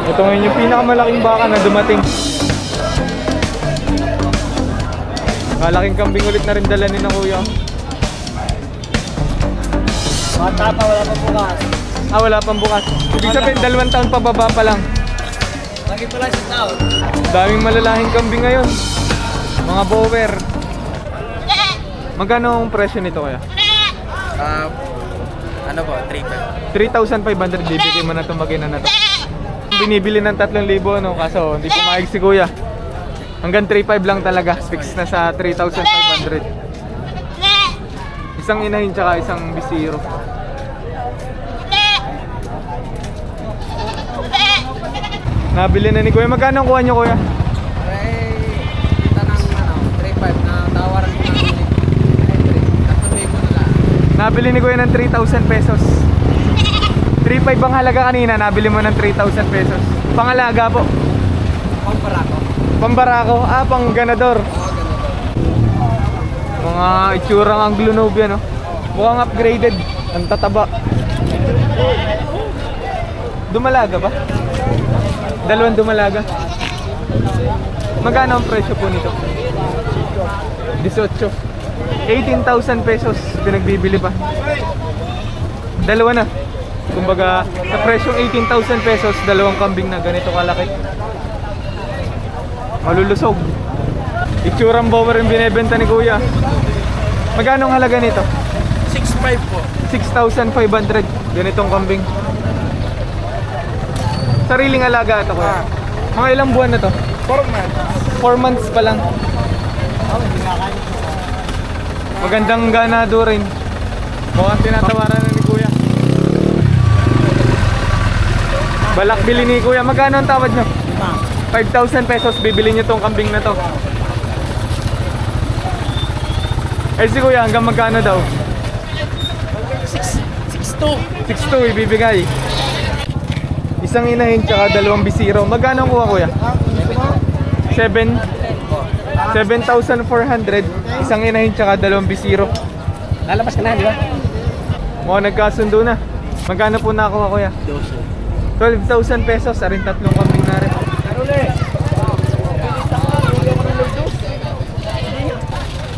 Ito ngayon yung pinakamalaking baka na dumating. Malaking kambing ulit na rin dala ni na kuya. Bata pa, wala pa bukas. Ah, wala pang bukas. Ibig sabihin, 2 taon pababa pa lang. Lagi pala si taon. Daming malalahing kambing ngayon. Mga bower. Magkano ang presyo nito kaya? Ano po, 3,500. 3,500 bibigay mo na itong magina na to. Binibili ng 3,000 ano, kaso hindi pumayag si kuya. Hanggang 3,500 lang talaga. Fix na sa 3,500. Isang inahin tsaka isang bisiro. Nabili na ni kuya. Magkano ang kuha nyo kuya? Kita ng 3,500 na tawaran ko na. 3,000 na lang. Nabili ni kuya ng 3,000 pesos. 3,500 ang halaga kanina. Nabili mo ng 3,000 pesos. Pangalaga po. Kumpara ko. Pambarako. Ah, pang ganador. Mga itsurang Anglo-Nubia, no? Mukhang upgraded. Ang tataba. Dumalaga ba? Dalawang dumalaga. Magkano ang presyo po nito? 18. 18,000 pesos pinagbibili pa. Dalawa na. Kumbaga, sa presyong 18,000 pesos, dalawang kambing na ganito kalaki. Malulusog. Itsurang bower yung binebenta ni kuya. Magkano ang halaga nito? 6,500 po. 6,500. Ganitong kambing. Sariling alaga ito kuya. Mga ilang buwan na to? 4 months. 4 months pa lang. Magandang ganado rin. Mukhang tinatawaran na ni kuya. Balak bili ni kuya. Magkano ang tawad nyo? 5,000 pesos bibili nyo tong kambing na to. Eh si kuya hanggang magkano daw? 6,200. 6,200 ibibigay. Isang inahin tsaka dalawang bisiro. Magkano ang kuha kuya? 7,400. Isang inahin tsaka dalawang bisiro. Lalabas ka na, di ba? Mukhang nagkasundo na. Magkano po nakuha kuya? 12,000 pesos. Aring tatlong kambing na rin.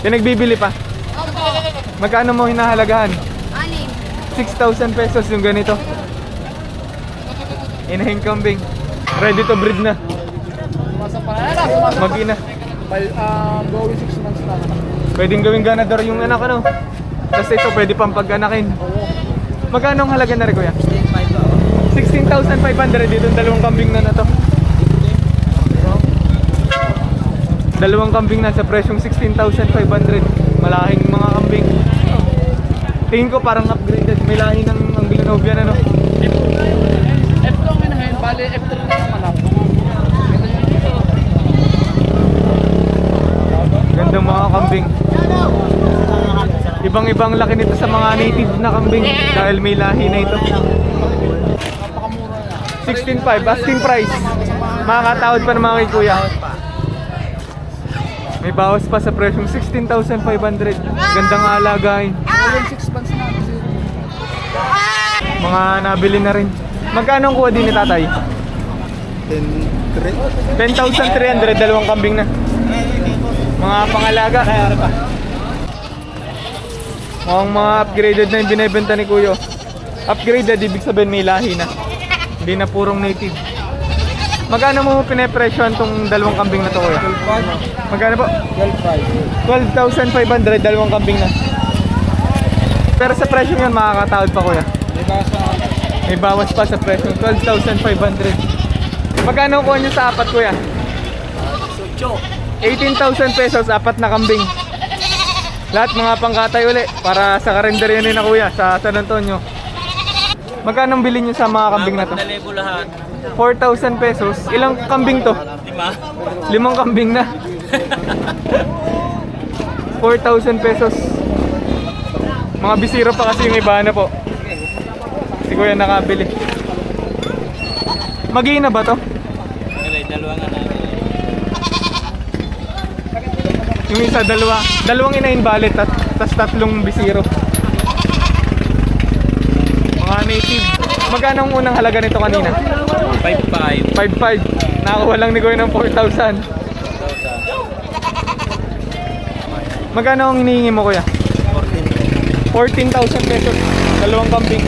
Yung nagbibili pa? Magkano mo hinahalagahan? 6,000 pesos yung ganito. Inahing kambing. Ready to breed na. Mag-ina. Going 6 months na. Pwedeng gawing ganador yung anak ano. Tapos ito pwede pang pag-anakin. Magkano ang halaga na rin kuya? 16,500 dito yung dalawang kambing na to. Dalawang kambing na sa presyong 16,500. Malahing mga kambing. Tingin ko parang upgraded. May lahi ng Anglo-Nubia na no. F2 ang minahin, bali F3 na naman ako. Gandang mga kambing. Ibang-ibang laki nito sa mga native na kambing dahil may lahi na ito. 16,500 asking price. Makakatawad pa naman kay kuya. May bawas pa sa presyong 16,500. Gandang alagay. 6 months na kasi. Mga nabili na rin. Magkano ang kuha din ni tatay? 10,300. Dalawang kambing na. Mga pangalaga. Mga upgraded na yung binibenta ni kuya. Upgraded, ibig sabihin may lahi na. Hindi na purong native. Magkano mo pinapresyohan tong dalawang kambing na to kuya? 12,500. Magkano po? 12,500, dalawang kambing na. Pero sa presyo yun, makakatawad pa kuya. May bawas pa sa presyo, 12,500. Magkano kuha nyo sa apat kuya? 18,000 pesos, apat na kambing. Lahat mga pangkatay uli para sa karinderya ni na kuya sa San Antonio. Magkano bili nyo sa mga kambing na to? 4,000 pesos. Ilang kambing to? 5 kambing na. 4,000 pesos. Mga bisiro pa kasi yung iba na po. Si kuya nakabili. Mag-iina ba to? Yung isa dalawang inahin balit tas tatlong bisiro. Mga native. Magkano ang unang halaga nito kanina? 5.5. 5.5. Nakakuha lang ni Kuya ng 4,000. Magkano ang hinihingi mo, Kuya? 14,000 pesos. Dalawang kambing.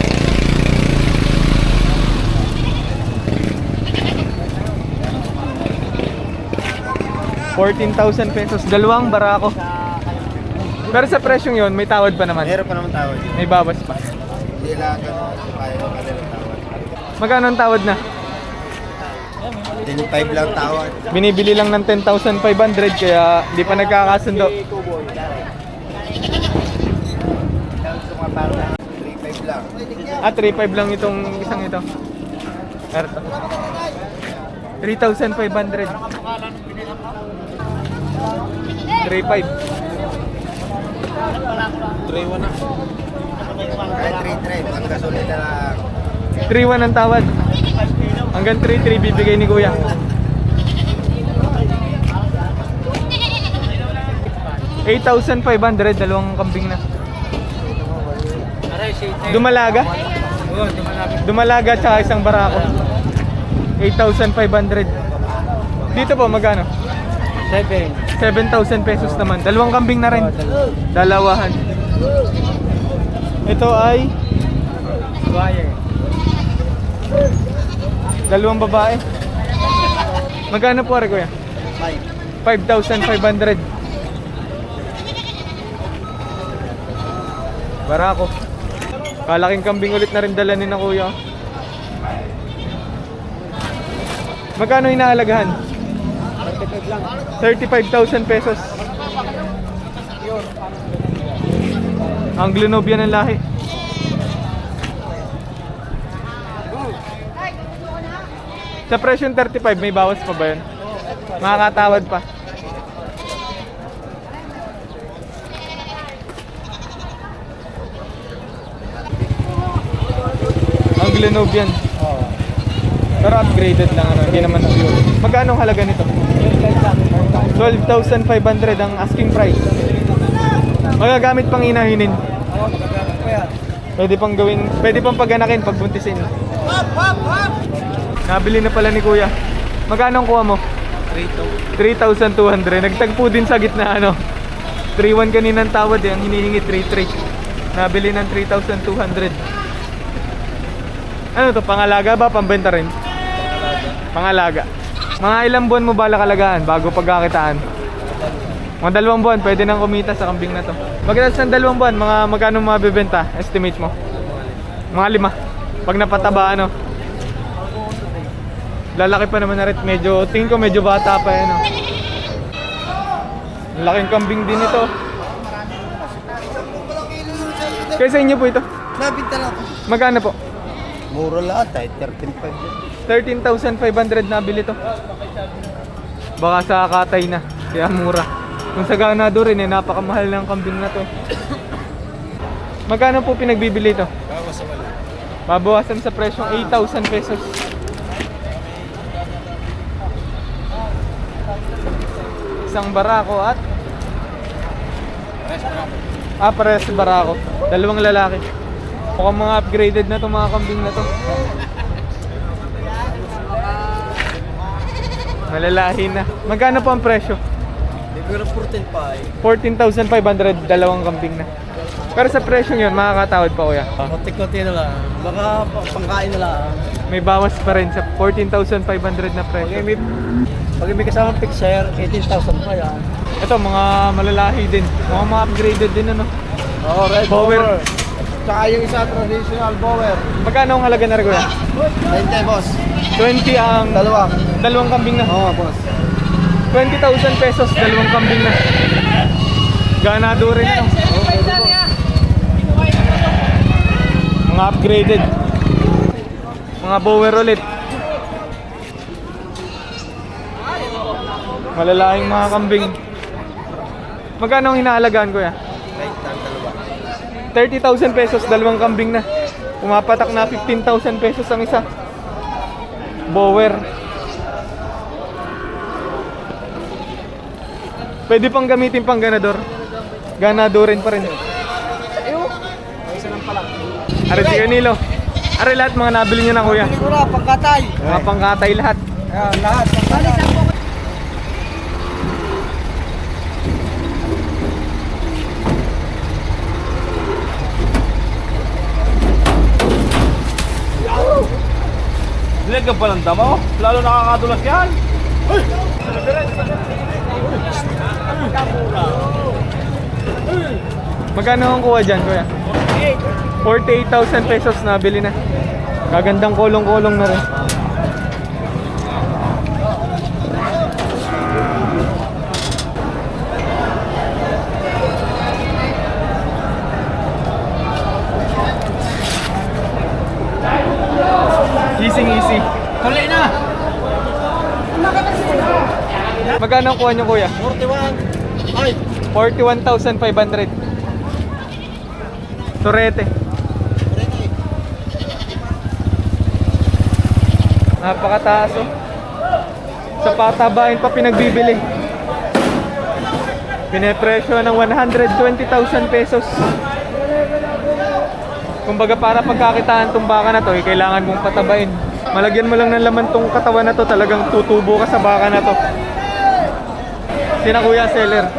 ₱14,000. Dalawang barako. Pero sa presyong yon may tawad pa naman. Meron pa naman tawad yun. May bawas pa. Hindi lang ganun kaya ng kanilang tawad. Magkano ang tawad na? 10.5 lang tawad. Binibili lang ng 10,500 kaya di pa nagkakasundo. 3.5 lang. 3.5 lang itong isang ito. Erto. 3,500. 3.5. 3-1 na. Kahit 3.3, ang gasolina lang. 3.1 ang tawad. Hanggang 3.3 bibigay ni Kuya. $8,500, dalawang kambing na. Dumalaga? Dumalaga tsaka isang barako. 8,500. Dito po magkano? 7,000 pesos naman. Dalawang kambing na rin. Dalawahan. Ito ay dalawang babae. Magkano po rin, Kuya? 5,500. Barako. Kalaking kambing ulit na rin dala ni na Kuya. Magkano inaalagahan? 35,000 pesos. Anglo-Nubian ang lahi. Sa presyong 35, may bawas pa ba yun? Makakatawad pa. Anglo-Nubian. Pero upgraded lang, ano, hindi naman pure. Magkano ang halaga nito? 12,500 ang asking price. Magagamit pang inahinin. Pwede pang gawin, pwede pang paganakin pag buntisin. Nabili na pala ni Kuya. Magkano ang kuha mo? 3,200. Nagtagpo din sa gitna, ano. 3,1 kaninang tawad eh, ang hinihingi 3,3. Nabili ng 3,200. Ano to, pangalaga ba? Pambenta rin? Pangalaga. Mga ilang buwan mo bala kalagaan bago pagkakitaan? Mga 2 buwan, pwede nang kumita sa kambing na to. Pagkatapos ng 2 buwan, mga magkano mabibenta? Estimate mo? Mga 5. Pag napataba, ano? Lalaki pa naman na rin. Medyo, tingin ko medyo bata pa yan, oh. Laking kambing din ito. Kaya sa inyo po ito? Nabinta lang. Magkano po? Mura lahat eh, 13.5 din. 13,500 nabili to. Baka sa katay na, kaya mura. Kung sa ganado rin eh, napakamahal ng kambing na to. Magkano po pinagbibili to? Babawasan sa presyong 8,000 pesos. Isang barako at parehas barako. Dalawang lalaki. Mukhang mga upgraded na to, mga kambing na to. Malalahi na. Magkano po ang presyo? Pero 14,500, dalawang kambing na. Pero sa presyo yun, makakatawad pa, Kuya. konti-konti na lang. Baka pangkain na lang. May bawas pa rin sa 14,500 na presyo. Pag may kasamang fixer, 18,000 pa yan. Ito, mga malalahi din. Mga upgraded din, ano. Oo, red Bower. Tsaka yung isa, traditional bower. Magkano ang halaga na rin, Kuya? 20, boss. 20 ang dalawang kambing na. Oo, boss. 20,000 pesos, dalawang kambing na. Ganado rin, ano. Mga upgraded. Mga bower ulit. Malalaking mga kambing. Magkano ang hinaalagaan, Kuya? 30,000 pesos, dalawang kambing na. Pumapatak na 15,000 pesos ang isa. Bower. Pwede pang gamitin pang ganador. Ganado rin pa rin. Ari si Canilo. Are lahat mga nabili nyo na kuya. Hindi ko na, pangkatay. Mga pangkatay lahat. Ayan, lahat. Pangkatay. Dilag ka pa ng damo, lalo nakakadulas yan. Magkano ang kuha dyan kuya? 48,000 pesos nabili na. Gagandang kolong-kolong na rin. Easy. Tuloy na. Magkano ang kuha nyo kuya? 41. Ay, 41,500. Torete. Napakataas oh. Sa patabain pa pinagbibili. Pinepresyo ng 120,000 pesos. Kumbaga para pagkakitaan tong baka na to, kailangan mong patabain. Malagyan mo lang ng laman tong katawan na to, talagang tutubo ka sa baka na to. Sina kuya seller,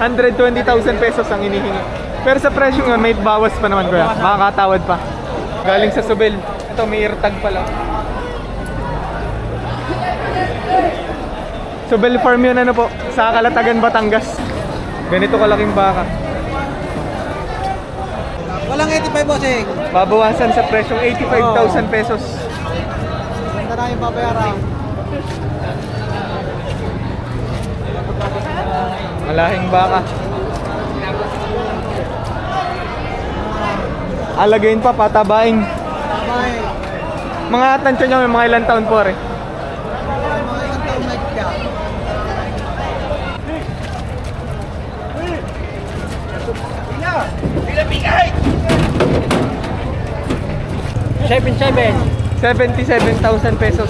120,000 pesos ang inihingi. Pero sa presyo nga may bawas pa naman kuya, makakatawad pa. Galing sa Subel. Ito may eartag pala. Subel Farm yun ano po, sa Kalatagan, Batangas. Ganito kalaking baka. walang 85 bossing. Babawasan sa presyong 85,000 pesos. Ganda na yung babayaran. Malahing baka. Alagayin pa, patabaing. Tamay. Mga tansya nyo, may mga ilang taon po rin. Mga isang taon na ikya. $77,000. 77,000 pesos.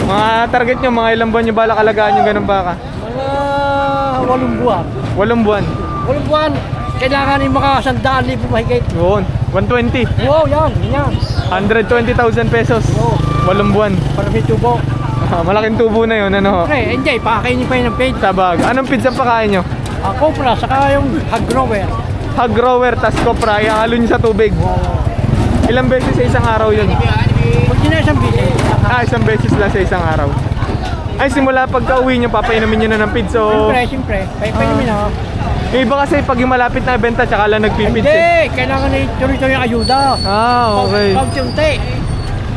Mga target nyo, mga ilang buwan nyo balak alagaan yung ganun baka? Mga 8 buwan. 8 buwan. 8 buwan. Kailangan yung mga 100,000 mahigit. Yun, 120. Wow, yan. 120,000 pesos. Oo. 8 buwan. Para may tubo. Malaking tubo na yun, ano? Pre, hindi. Pakainin pa yun ng page. Sabag. Anong pizza pakain nyo? Copra, saka yung hog grower. Hog grower, tas copra, ihalo nyo sa tubig. Ilang beses sa isang araw yun? Pag yun na isang bilis. Isang beses lang sa isang araw. Ay, simula pagka uwi nyo, papainumin nyo na ng feed. So, Siyempre. Paipainin mo na. yung iba kasi pag yung malapit na benta, tsaka lang nagpipid. Hindi. Kailangan na tuloy-tuloy yung ayuda. Okay. Pag-unti.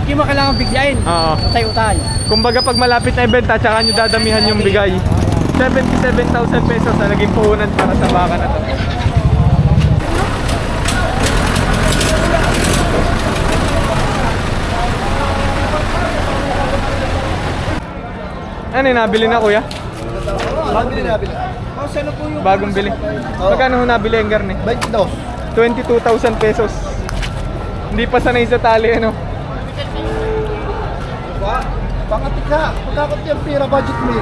Hindi mo kailangan biglayin. Oo. Utay-utay. Kumbaga pag malapit na ibenta, tsaka nyo dadamihan yung bigay. 77,000 pesos na naging puhunan para sa baka na to. Ano yung nabili na kuya? Bagong bili. Magkano ho nabili ang garne? 22,000 pesos. Hindi pa sanay sa tali ano. Pangatik ka. Pagkakot yung pira budget mo.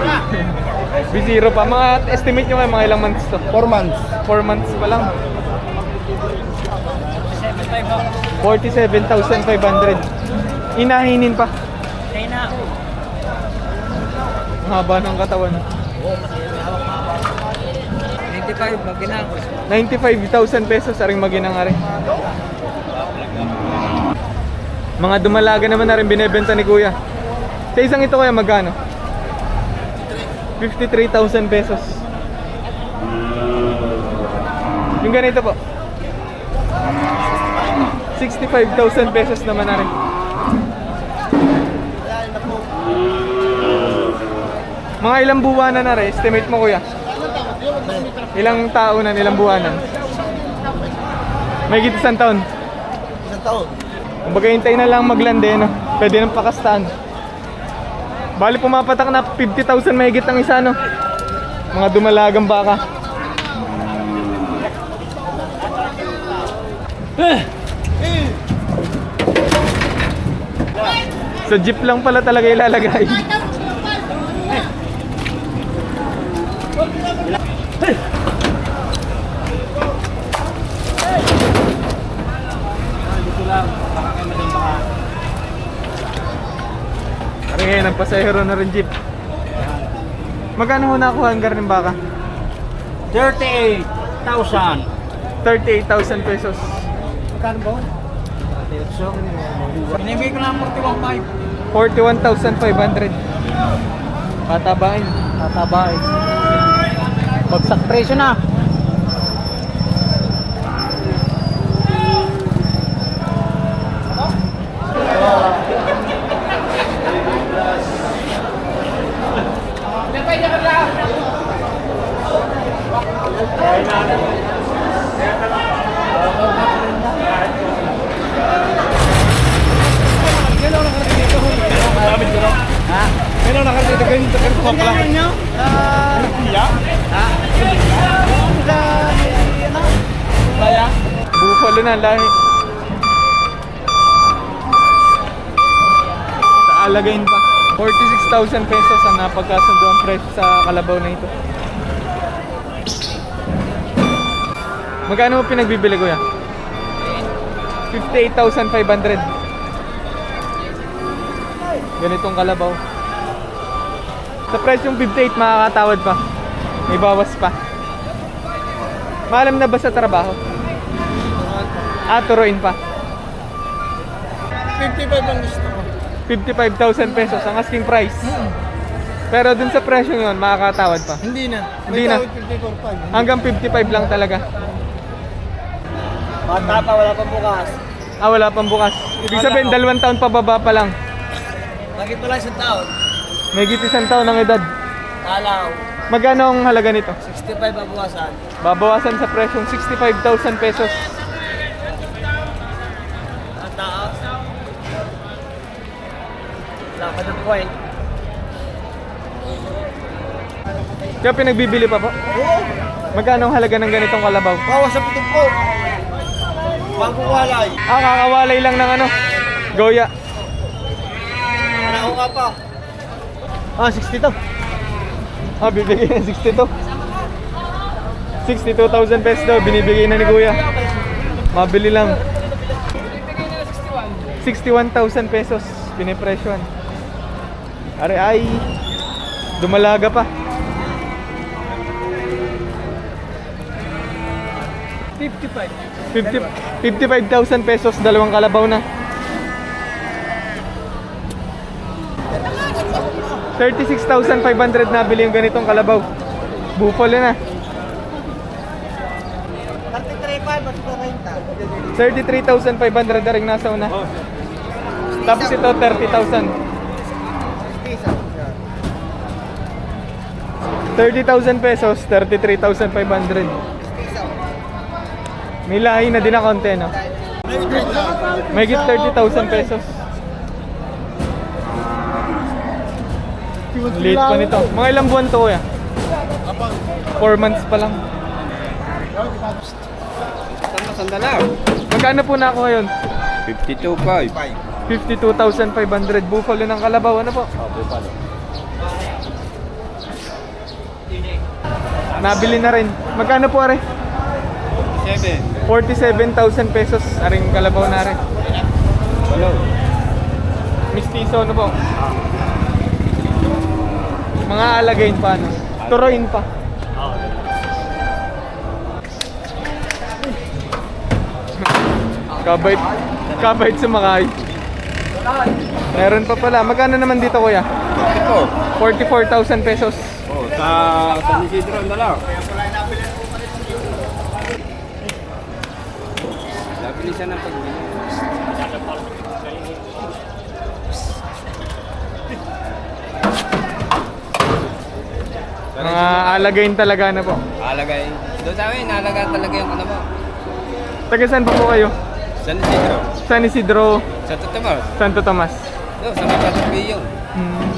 B0 pa. Mga estimate nyo kayo mga ilang months to? 4 months. 4 months pa lang. 47,500. Inahinin pa. Ang haba ng katawan. 95, maginang. 95,000 pesos aring maginang rin. Mga dumalaga naman na rin binebenta ni kuya. Sa isang ito kaya magkano? 53,000 pesos. Yung ganito po 65,000 pesos naman na rin. Mga ilang buwanan na rin, estimate mo kuya? Ilang taon na, ilang buwanan? May higit isang taon. Isang taon. Kumbaga hintay na lang maglande, no? Pwede nang pakastaan. Bali pumapatak na 50,000 mahigit ang isa, no? Mga dumalagang baka. Sa jeep lang pala talaga ilalagay. Dito lang, baka kayo madambaha. Parang ngayon, ang pasahero na rin jeep. Magkano ho nakuha ang karning baka? 38,000. 38,000 pesos. Magkano ba? Binibigay ko lang 41.5. 41,500. Patabain. Tatabain. Bagsak presyo na. Pero nakakita kayo dito kayo sa pala. Iya? Kaya? Buffalo na lahi. Sa alagain pa. 46,000 pesos ang napagkasundo ang presyo sa kalabaw na ito. Magkano mo pinagbibili kuya? 58,500. Ganitong kalabaw. Sa presyong 58 makakatawad pa. May bawas pa. Maalam na ba sa trabaho? Turuin pa. 55 ang gusto ko. 55,000 pesos ang asking price. Pero dun sa presyo yun, makakatawad pa. Hindi na. Hindi na. 54.5. Hanggang 55 lang talaga. Bata pa, wala pang bukas. Wala pang bukas. Ibig sabihin, 2 taon pababa pa lang. Bakit wala isang taon? May git 1 taon ng edad. Alaw. Magkano ang halaga nito? 65 babawasan. Babawasan sa presyong 65,000 pesos. Ang taas. Wala pa ng point. Kaya pinagbibili pa po? Oo. Magkano ang halaga ng ganitong kalabaw? Bawas sa putong ko. Bagong walay. Kakawalay lang ng ano? Goya. Ano ka pa? 60 to. Bibigay na 62. 62,000 pesos daw, binibigay na ni kuya. Mabili lang. 61,000 pesos, pinipresyon. Are ay, dumalaga pa. 55,000 pesos, dalawang kalabaw na. 36,500 nabili yung ganitong kalabaw. Buffalo na. 33,500 na rin nasa una. Tapos ito 30,000. 30,000 pesos, 33,500. May lahi na din na konti, no? May git 30,000 pesos. Late pa nito. Mga ilang buwan to kuya? 4 months pa lang. Sandala. Magkano po na ako ngayon? 52.5. 52,500. Buffalo ng kalabaw. Ano po? Nabili na rin. Magkano po are? 47,000 pesos. Aring kalabaw na rin. Hello. Mistiso ano po? Mga alagain pa ano? Turuin pa. Kabait sumakay. Meron pa pala. Magkano naman dito kuya? 44,000 pesos. Oh, sa San Isidro na lang. Nabili siya ng pagbili. Mga alagain talaga na po. Alagay. Doon sa amin, alagaan talaga yung ano mo. Taga saan po kayo? San Isidro. San Isidro, Sa Totomas. Santo Tomas. Doon, sa may Patrobiyong. Hmm.